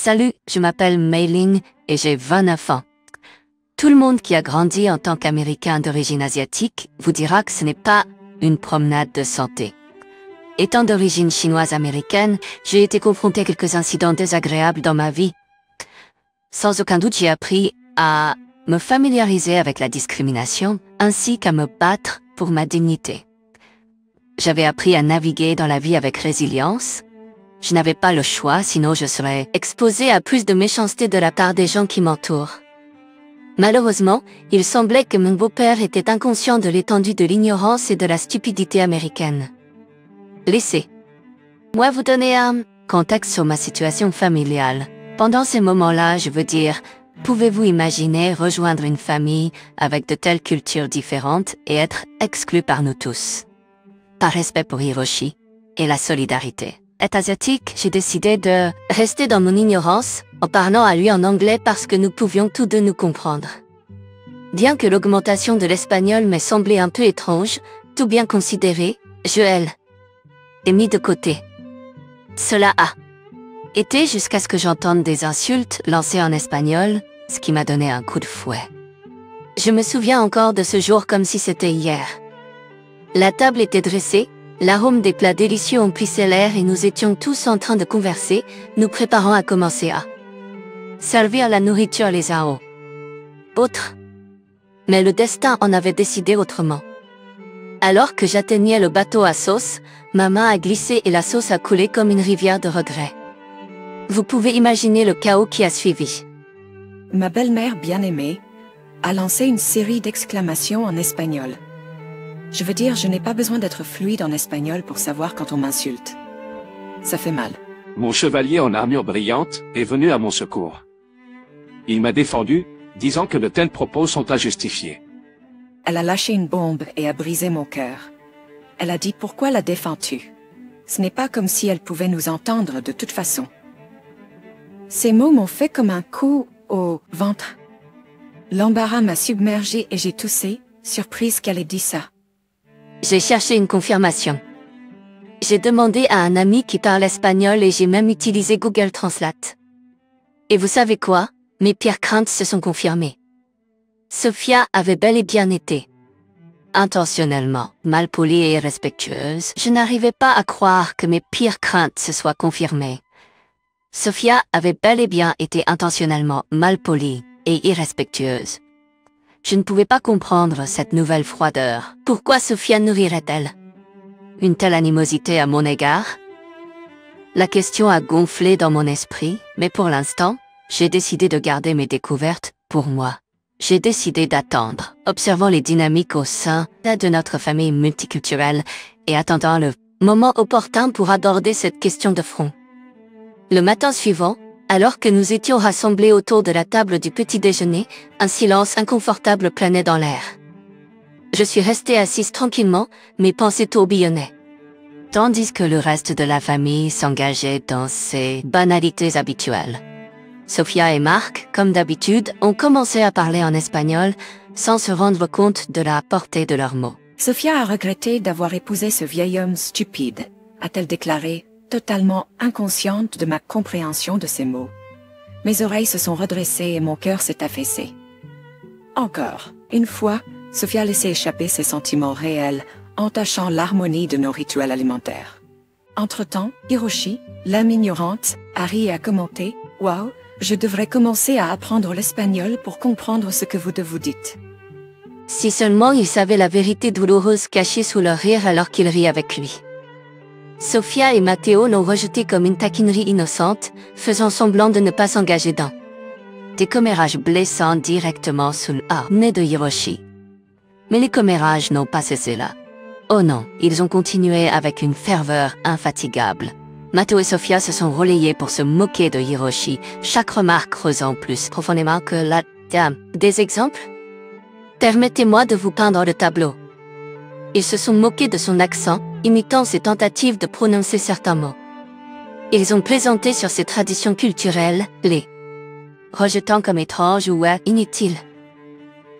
Salut, je m'appelle Mei Ling et j'ai 29 ans. Tout le monde qui a grandi en tant qu'Américain d'origine asiatique vous dira que ce n'est pas une promenade de santé. Étant d'origine chinoise-américaine, j'ai été confronté à quelques incidents désagréables dans ma vie. Sans aucun doute, j'ai appris à me familiariser avec la discrimination, ainsi qu'à me battre pour ma dignité. J'avais appris à naviguer dans la vie avec résilience. Je n'avais pas le choix, sinon je serais exposée à plus de méchanceté de la part des gens qui m'entourent. Malheureusement, il semblait que mon beau-père était inconscient de l'étendue de l'ignorance et de la stupidité américaine. Laissez-moi vous donner un contexte sur ma situation familiale. Pendant ces moments-là, je veux dire, pouvez-vous imaginer rejoindre une famille avec de telles cultures différentes et être exclu par nous tous? Par respect pour Hiroshi et la solidarité. Est asiatique, j'ai décidé de rester dans mon ignorance en parlant à lui en anglais parce que nous pouvions tous deux nous comprendre. Bien que l'augmentation de l'espagnol m'ait semblé un peu étrange, tout bien considéré, je l'ai mis de côté. Cela a été jusqu'à ce que j'entende des insultes lancées en espagnol, ce qui m'a donné un coup de fouet. Je me souviens encore de ce jour comme si c'était hier. La table était dressée, l'arôme des plats délicieux emplissait l'air et nous étions tous en train de converser, nous préparant à commencer à servir la nourriture les uns aux autres. Mais le destin en avait décidé autrement. Alors que j'atteignais le bateau à sauce, ma main a glissé et la sauce a coulé comme une rivière de regrets. Vous pouvez imaginer le chaos qui a suivi. Ma belle-mère bien-aimée a lancé une série d'exclamations en espagnol. Je veux dire, je n'ai pas besoin d'être fluide en espagnol pour savoir quand on m'insulte. Ça fait mal. Mon chevalier en armure brillante est venu à mon secours. Il m'a défendu, disant que de tels propos sont injustifiés. Elle a lâché une bombe et a brisé mon cœur. Elle a dit « Pourquoi la défends-tu » Ce n'est pas comme si elle pouvait nous entendre de toute façon. Ces mots m'ont fait comme un coup au ventre. L'embarras m'a submergée et j'ai toussé, surprise qu'elle ait dit ça. J'ai cherché une confirmation. J'ai demandé à un ami qui parle espagnol et j'ai même utilisé Google Translate. Et vous savez quoi? Mes pires craintes se sont confirmées. Sophia avait bel et bien été intentionnellement malpolie et irrespectueuse. Je n'arrivais pas à croire que mes pires craintes se soient confirmées. Sophia avait bel et bien été intentionnellement malpolie et irrespectueuse. Je ne pouvais pas comprendre cette nouvelle froideur. Pourquoi Sophia nourrirait-elle une telle animosité à mon égard? La question a gonflé dans mon esprit, mais pour l'instant, j'ai décidé de garder mes découvertes pour moi. J'ai décidé d'attendre, observant les dynamiques au sein de notre famille multiculturelle et attendant le moment opportun pour aborder cette question de front. Le matin suivant, alors que nous étions rassemblés autour de la table du petit déjeuner, un silence inconfortable planait dans l'air. Je suis restée assise tranquillement, mes pensées tourbillonnaient. Tandis que le reste de la famille s'engageait dans ses banalités habituelles. Sophia et Marc, comme d'habitude, ont commencé à parler en espagnol, sans se rendre compte de la portée de leurs mots. Sophia a regretté d'avoir épousé ce vieil homme stupide, a-t-elle déclaré, totalement inconsciente de ma compréhension de ces mots. Mes oreilles se sont redressées et mon cœur s'est affaissé. Encore une fois, Sophia a laissé échapper ses sentiments réels, entachant l'harmonie de nos rituels alimentaires. Entre-temps, Hiroshi, l'âme ignorante, a ri et a commenté « Wow, je devrais commencer à apprendre l'espagnol pour comprendre ce que vous dites. » Si seulement il savait la vérité douloureuse cachée sous leur rire alors qu'il rit avec lui. Sophia et Matteo l'ont rejeté comme une taquinerie innocente, faisant semblant de ne pas s'engager dans des commérages blessants directement sous le nez de Hiroshi. Mais les commérages n'ont pas cessé là. Oh non, ils ont continué avec une ferveur infatigable. Matteo et Sophia se sont relayés pour se moquer de Hiroshi, chaque remarque creusant plus profondément que la dame. Des exemples? Permettez-moi de vous peindre le tableau. Ils se sont moqués de son accent, imitant ses tentatives de prononcer certains mots. Ils ont plaisanté sur ses traditions culturelles, les rejetant comme étranges ou inutiles.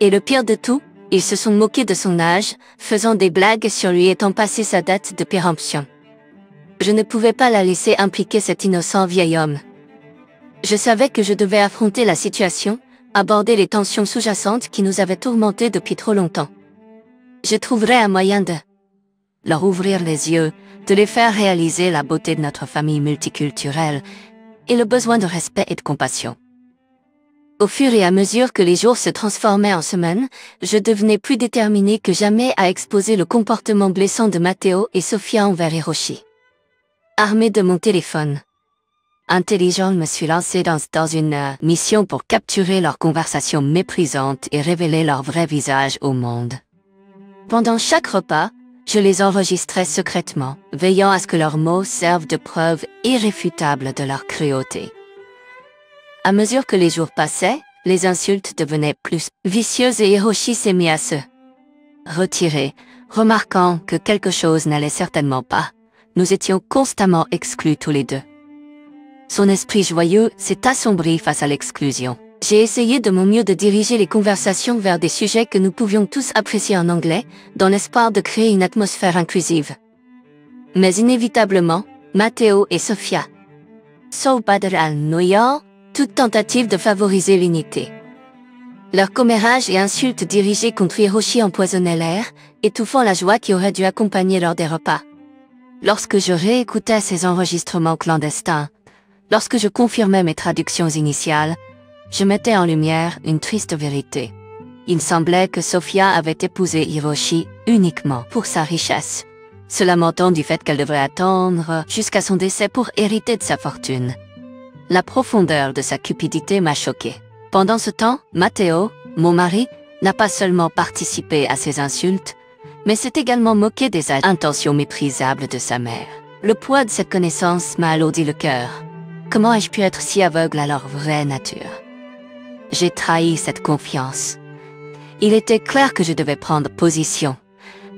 Et le pire de tout, ils se sont moqués de son âge, faisant des blagues sur lui étant passé sa date de péremption. Je ne pouvais pas la laisser impliquer cet innocent vieil homme. Je savais que je devais affronter la situation, aborder les tensions sous-jacentes qui nous avaient tourmentés depuis trop longtemps. Je trouverais un moyen de leur ouvrir les yeux, de les faire réaliser la beauté de notre famille multiculturelle et le besoin de respect et de compassion. Au fur et à mesure que les jours se transformaient en semaines, je devenais plus déterminée que jamais à exposer le comportement blessant de Matteo et Sofia envers Hiroshi. Armée de mon téléphone intelligent, je me suis lancée dans une mission pour capturer leurs conversations méprisantes et révéler leur vrai visage au monde. Pendant chaque repas, je les enregistrais secrètement, veillant à ce que leurs mots servent de preuve irréfutable de leur cruauté. À mesure que les jours passaient, les insultes devenaient plus vicieuses et Hiroshi s'est mis à se retirer, remarquant que quelque chose n'allait certainement pas. Nous étions constamment exclus tous les deux. Son esprit joyeux s'est assombri face à l'exclusion. J'ai essayé de mon mieux de diriger les conversations vers des sujets que nous pouvions tous apprécier en anglais, dans l'espoir de créer une atmosphère inclusive. Mais inévitablement, Matteo et Sofia al toute tentative de favoriser l'unité. Leurs commérages et insultes dirigées contre Hiroshi empoisonnaient l'air, étouffant la joie qui aurait dû accompagner lors des repas. Lorsque je réécoutais ces enregistrements clandestins, lorsque je confirmais mes traductions initiales, je mettais en lumière une triste vérité. Il semblait que Sofia avait épousé Hiroshi uniquement pour sa richesse, se lamentant du fait qu'elle devrait attendre jusqu'à son décès pour hériter de sa fortune. La profondeur de sa cupidité m'a choquée. Pendant ce temps, Matteo, mon mari, n'a pas seulement participé à ses insultes, mais s'est également moqué des intentions méprisables de sa mère. Le poids de cette connaissance m'a alourdi le cœur. Comment ai-je pu être si aveugle à leur vraie nature? J'ai trahi cette confiance. Il était clair que je devais prendre position,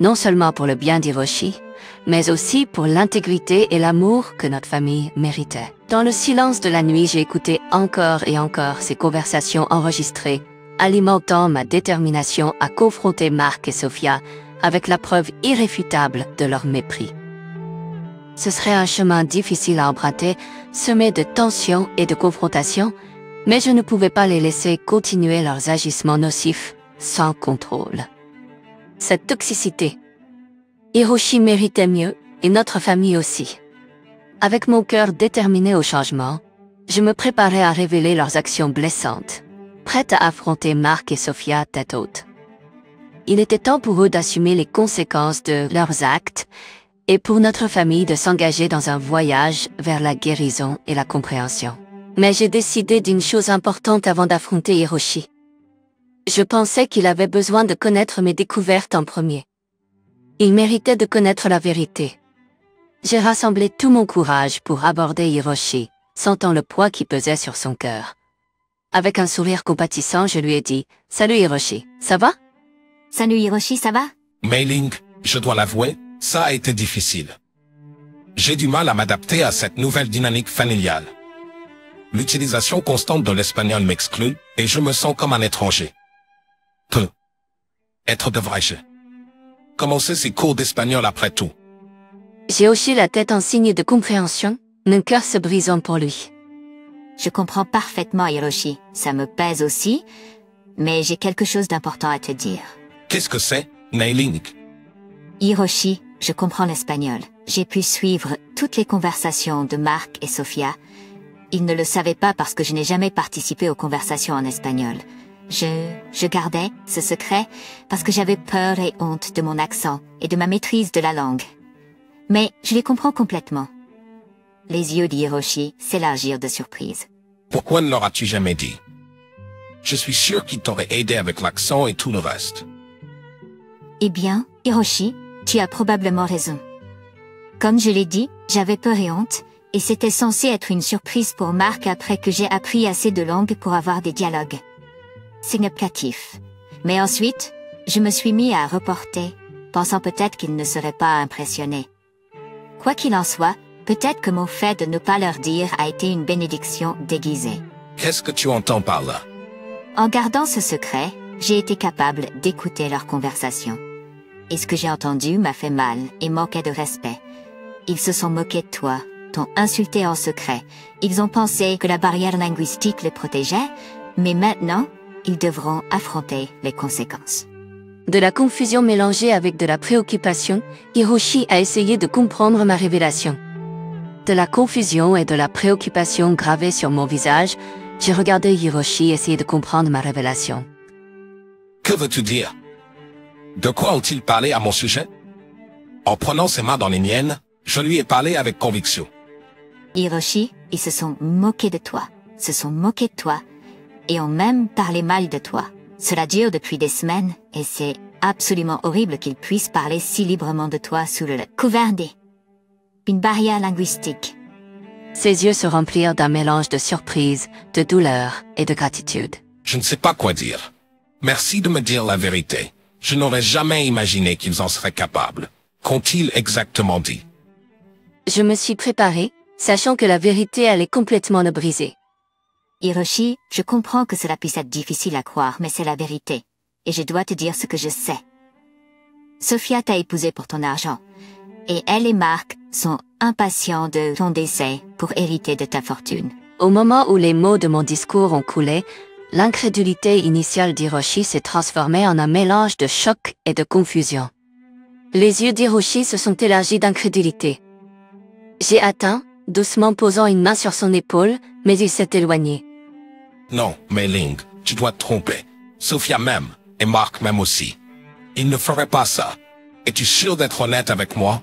non seulement pour le bien d'Hiroshi, mais aussi pour l'intégrité et l'amour que notre famille méritait. Dans le silence de la nuit, j'ai écouté encore et encore ces conversations enregistrées, alimentant ma détermination à confronter Mark et Sofia avec la preuve irréfutable de leur mépris. Ce serait un chemin difficile à emprunter, semé de tensions et de confrontations, mais je ne pouvais pas les laisser continuer leurs agissements nocifs, sans contrôle. Cette toxicité, Hiroshi méritait mieux, et notre famille aussi. Avec mon cœur déterminé au changement, je me préparais à révéler leurs actions blessantes, prête à affronter Mark et Sofia tête haute. Il était temps pour eux d'assumer les conséquences de leurs actes, et pour notre famille de s'engager dans un voyage vers la guérison et la compréhension. Mais j'ai décidé d'une chose importante avant d'affronter Hiroshi. Je pensais qu'il avait besoin de connaître mes découvertes en premier. Il méritait de connaître la vérité. J'ai rassemblé tout mon courage pour aborder Hiroshi, sentant le poids qui pesait sur son cœur. Avec un sourire compatissant, je lui ai dit « Salut Hiroshi, ça va ?» Salut Hiroshi, ça va? Mei-ling, je dois l'avouer, ça a été difficile. J'ai du mal à m'adapter à cette nouvelle dynamique familiale. L'utilisation constante de l'espagnol m'exclut et je me sens comme un étranger. Être devrais-je commencer ces cours d'espagnol après tout? J'ai hoché la tête en signe de compréhension, mon cœur se brisant pour lui. Je comprends parfaitement Hiroshi, ça me pèse aussi, mais j'ai quelque chose d'important à te dire. Qu'est-ce que c'est, Mei-ling? Hiroshi, je comprends l'espagnol. J'ai pu suivre toutes les conversations de Mark et Sofia. Ils ne le savaient pas parce que je n'ai jamais participé aux conversations en espagnol. Je gardais ce secret parce que j'avais peur et honte de mon accent et de ma maîtrise de la langue. Mais je les comprends complètement. Les yeux d'Hiroshi s'élargirent de surprise. Pourquoi ne l'auras-tu jamais dit? Je suis sûr qu'il t'aurait aidé avec l'accent et tout le reste. Eh bien, Hiroshi, tu as probablement raison. Comme je l'ai dit, j'avais peur et honte, et c'était censé être une surprise pour Mark après que j'ai appris assez de langues pour avoir des dialogues. Significatif. Mais ensuite, je me suis mis à reporter, pensant peut-être qu'il ne serait pas impressionné. Quoi qu'il en soit, peut-être que mon fait de ne pas leur dire a été une bénédiction déguisée. Qu'est-ce que tu entends par là? En gardant ce secret, j'ai été capable d'écouter leur conversation. Et ce que j'ai entendu m'a fait mal et manquait de respect. Ils se sont moqués de toi, t'ont insulté en secret. Ils ont pensé que la barrière linguistique les protégeait, mais maintenant, ils devront affronter les conséquences. De la confusion mélangée avec de la préoccupation, Hiroshi a essayé de comprendre ma révélation. De la confusion et de la préoccupation gravées sur mon visage, j'ai regardé Hiroshi essayer de comprendre ma révélation. Que veux-tu dire? De quoi ont-ils parlé à mon sujet? En prenant ses mains dans les miennes, je lui ai parlé avec conviction. Hiroshi, ils se sont moqués de toi, et ont même parlé mal de toi. Cela dure depuis des semaines, et c'est absolument horrible qu'ils puissent parler si librement de toi sous le couvert d'une barrière linguistique. Ses yeux se remplirent d'un mélange de surprise, de douleur et de gratitude. Je ne sais pas quoi dire. Merci de me dire la vérité. Je n'aurais jamais imaginé qu'ils en seraient capables. Qu'ont-ils exactement dit? Je me suis préparée, sachant que la vérité allait complètement le briser. Hiroshi, je comprends que cela puisse être difficile à croire, mais c'est la vérité. Et je dois te dire ce que je sais. Sophia t'a épousé pour ton argent. Et elle et Mark sont impatients de ton décès pour hériter de ta fortune. Au moment où les mots de mon discours ont coulé, l'incrédulité initiale d'Hiroshi s'est transformée en un mélange de choc et de confusion. Les yeux d'Hiroshi se sont élargis d'incrédulité. J'ai atteint, doucement posant une main sur son épaule, mais il s'est éloigné. Non, Mei Ling, tu dois te tromper. Sophia m'aime, et Mark m'aime aussi. Il ne ferait pas ça. Es-tu sûr d'être honnête avec moi?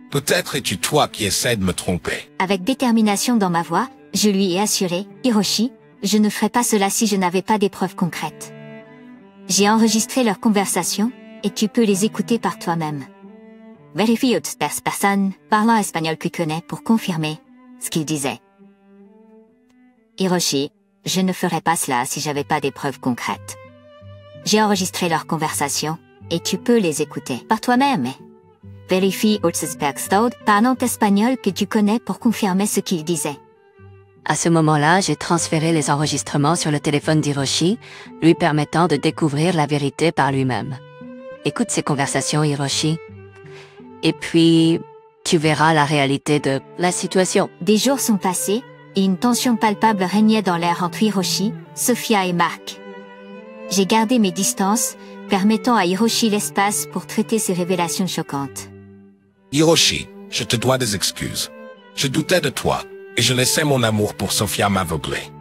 Peut-être es-tu toi qui essaies de me tromper. Avec détermination dans ma voix, je lui ai assuré, Hiroshi, je ne ferais pas cela si je n'avais pas des preuves concrètes. J'ai enregistré leur conversation, et tu peux les écouter par toi-même. Vérifie toute personne parlant espagnol que tu connais pour confirmer ce qu'ils disaient. Hiroshi, je ne ferais pas cela si j'avais pas des preuves concrètes. J'ai enregistré leur conversation, et tu peux les écouter par toi-même. Vérifie toute personne parlant espagnol que tu connais pour confirmer ce qu'ils disaient. À ce moment-là, j'ai transféré les enregistrements sur le téléphone d'Hiroshi, lui permettant de découvrir la vérité par lui-même. Écoute ces conversations, Hiroshi. Et puis, tu verras la réalité de la situation. Des jours sont passés, et une tension palpable régnait dans l'air entre Hiroshi, Sophia et Mark. J'ai gardé mes distances, permettant à Hiroshi l'espace pour traiter ces révélations choquantes. Hiroshi, je te dois des excuses. Je doutais de toi, et je laissais mon amour pour Sophia m'aveugler.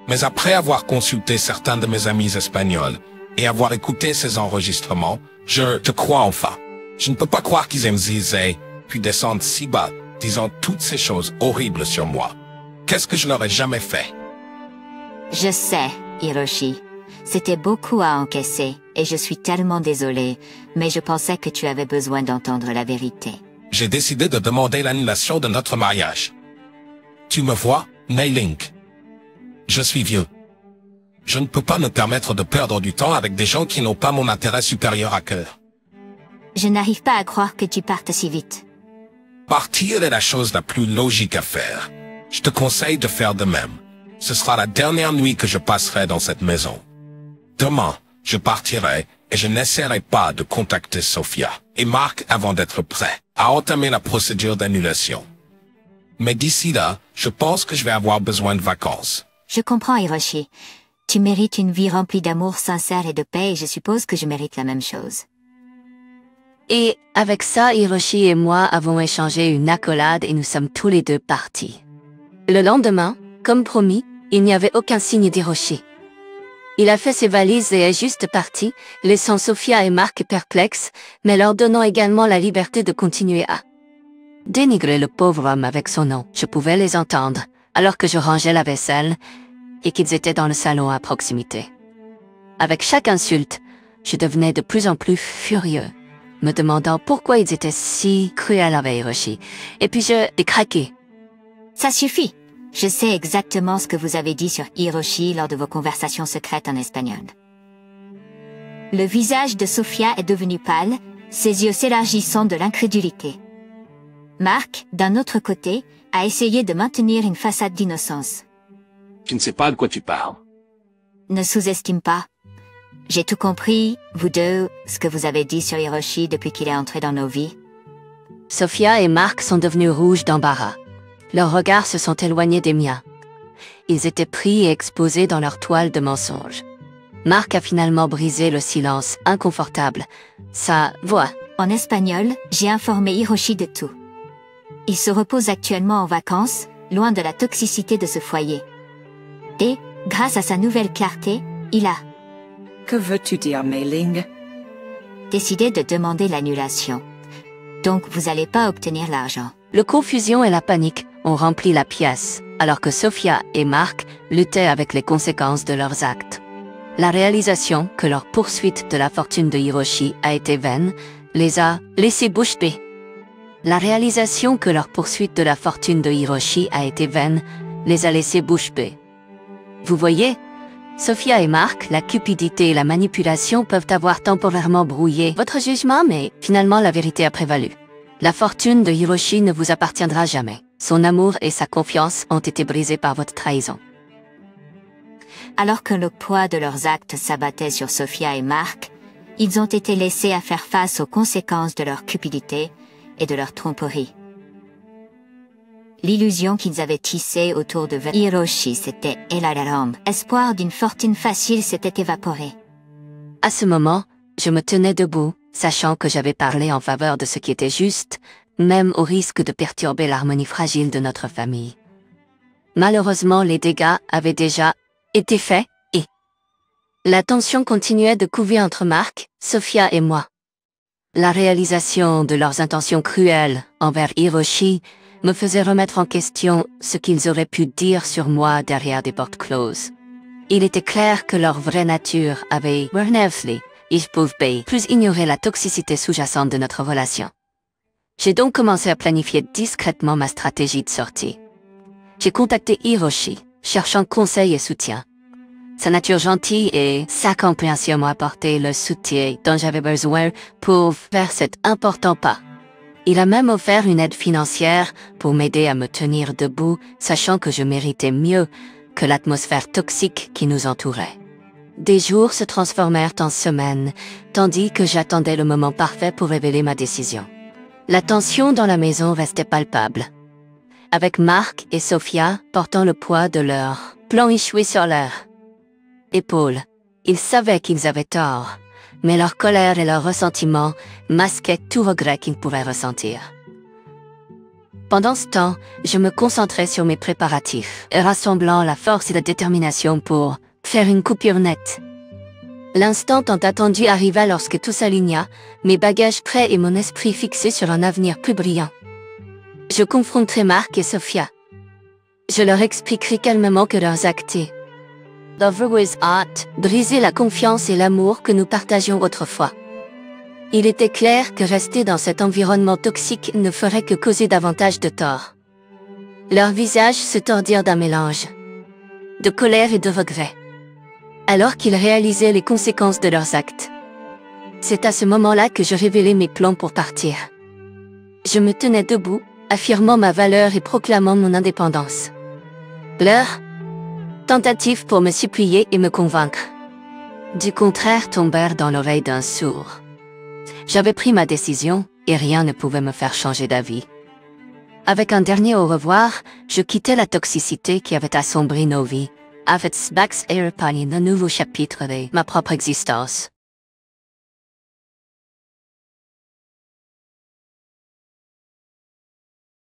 Mais après avoir consulté certains de mes amis espagnols, et avoir écouté ces enregistrements, je te crois enfin. Je ne peux pas croire qu'ils aiment Zizé, puis descendre si bas, disant toutes ces choses horribles sur moi. Qu'est-ce que je n'aurais jamais fait? Je sais, Hiroshi. C'était beaucoup à encaisser, et je suis tellement désolée, mais je pensais que tu avais besoin d'entendre la vérité. J'ai décidé de demander l'annulation de notre mariage. Tu me vois, Mei Ling? Je suis vieux. Je ne peux pas me permettre de perdre du temps avec des gens qui n'ont pas mon intérêt supérieur à cœur. Je n'arrive pas à croire que tu partes si vite. Partir est la chose la plus logique à faire. Je te conseille de faire de même. Ce sera la dernière nuit que je passerai dans cette maison. Demain, je partirai et je n'essaierai pas de contacter Sophia et Mark avant d'être prêt à entamer la procédure d'annulation. Mais d'ici là, je pense que je vais avoir besoin de vacances. Je comprends, Hiroshi. Tu mérites une vie remplie d'amour sincère et de paix, et je suppose que je mérite la même chose. Et avec ça, Hiroshi et moi avons échangé une accolade et nous sommes tous les deux partis. Le lendemain, comme promis, il n'y avait aucun signe d'Hiroshi. Il a fait ses valises et est juste parti, laissant Sophia et Mark perplexes, mais leur donnant également la liberté de continuer à dénigrer le pauvre homme avec son nom. Je pouvais les entendre, alors que je rangeais la vaisselle, et qu'ils étaient dans le salon à proximité. Avec chaque insulte, je devenais de plus en plus furieux, me demandant pourquoi ils étaient si cruels avec Hiroshi. Et puis je décraquais. Ça suffit. Je sais exactement ce que vous avez dit sur Hiroshi lors de vos conversations secrètes en espagnol. Le visage de Sophia est devenu pâle, ses yeux s'élargissant de l'incrédulité. Mark, d'un autre côté, a essayé de maintenir une façade d'innocence. Je ne sais pas de quoi tu parles. Ne sous-estime pas. J'ai tout compris, vous deux, ce que vous avez dit sur Hiroshi depuis qu'il est entré dans nos vies. Sophia et Mark sont devenus rouges d'embarras. Leurs regards se sont éloignés des miens. Ils étaient pris et exposés dans leur toile de mensonges. Marc a finalement brisé le silence inconfortable. Sa voix. En espagnol, j'ai informé Hiroshi de tout. Il se repose actuellement en vacances, loin de la toxicité de ce foyer. Et, grâce à sa nouvelle clarté, il a Que veux-tu dire, Mei Ling? décidé de demander l'annulation. Donc vous allez pas obtenir l'argent. La confusion et la panique ont rempli la pièce, alors que Sophia et Marc luttaient avec les conséquences de leurs actes. La réalisation que leur poursuite de la fortune de Hiroshi a été vaine les a laissés bouche bée. La réalisation que leur poursuite de la fortune de Hiroshi a été vaine les a laissés bouche bée. Vous voyez, Sophia et Marc, la cupidité et la manipulation peuvent avoir temporairement brouillé votre jugement, mais finalement la vérité a prévalu. La fortune de Hiroshi ne vous appartiendra jamais. Son amour et sa confiance ont été brisés par votre trahison. Alors que le poids de leurs actes s'abattait sur Sophia et Marc, ils ont été laissés à faire face aux conséquences de leur cupidité et de leur tromperie. L'illusion qu'ils avaient tissée autour de Hiroshi s'était élargie. Espoir d'une fortune facile s'était évaporé. À ce moment, je me tenais debout, sachant que j'avais parlé en faveur de ce qui était juste, même au risque de perturber l'harmonie fragile de notre famille. Malheureusement, les dégâts avaient déjà été faits, et la tension continuait de couver entre Marc, Sophia et moi. La réalisation de leurs intentions cruelles envers Hiroshi me faisait remettre en question ce qu'ils auraient pu dire sur moi derrière des portes closes. Il était clair que leur vraie nature avait ils pouvaient plus ignorer la toxicité sous-jacente de notre relation. J'ai donc commencé à planifier discrètement ma stratégie de sortie. J'ai contacté Hiroshi, cherchant conseil et soutien. Sa nature gentille et sa compréhension m'ont apporté le soutien dont j'avais besoin pour faire cet important pas. Il a même offert une aide financière pour m'aider à me tenir debout, sachant que je méritais mieux que l'atmosphère toxique qui nous entourait. Des jours se transformèrent en semaines, tandis que j'attendais le moment parfait pour révéler ma décision. La tension dans la maison restait palpable. Avec Marc et Sophia portant le poids de leur plan échoué sur leurs épaules, ils savaient qu'ils avaient tort, mais leur colère et leur ressentiment masquaient tout regret qu'ils pourraient ressentir. Pendant ce temps, je me concentrais sur mes préparatifs, rassemblant la force et la détermination pour faire une coupure nette. L'instant tant attendu arriva lorsque tout s'aligna, mes bagages prêts et mon esprit fixé sur un avenir plus brillant. Je confronterai Marc et Sophia. Je leur expliquerai calmement que leurs actes brisaient la confiance et l'amour que nous partagions autrefois. Il était clair que rester dans cet environnement toxique ne ferait que causer davantage de tort. Leurs visages se tordirent d'un mélange de colère et de regret, alors qu'ils réalisaient les conséquences de leurs actes. C'est à ce moment-là que je révélai mes plans pour partir. Je me tenais debout, affirmant ma valeur et proclamant mon indépendance. Leurs tentatives pour me supplier et me convaincre, du contraire, tombèrent dans l'oreille d'un sourd. J'avais pris ma décision, et rien ne pouvait me faire changer d'avis. Avec un dernier au revoir, je quittais la toxicité qui avait assombri nos vies, avec un nouveau chapitre de ma propre existence.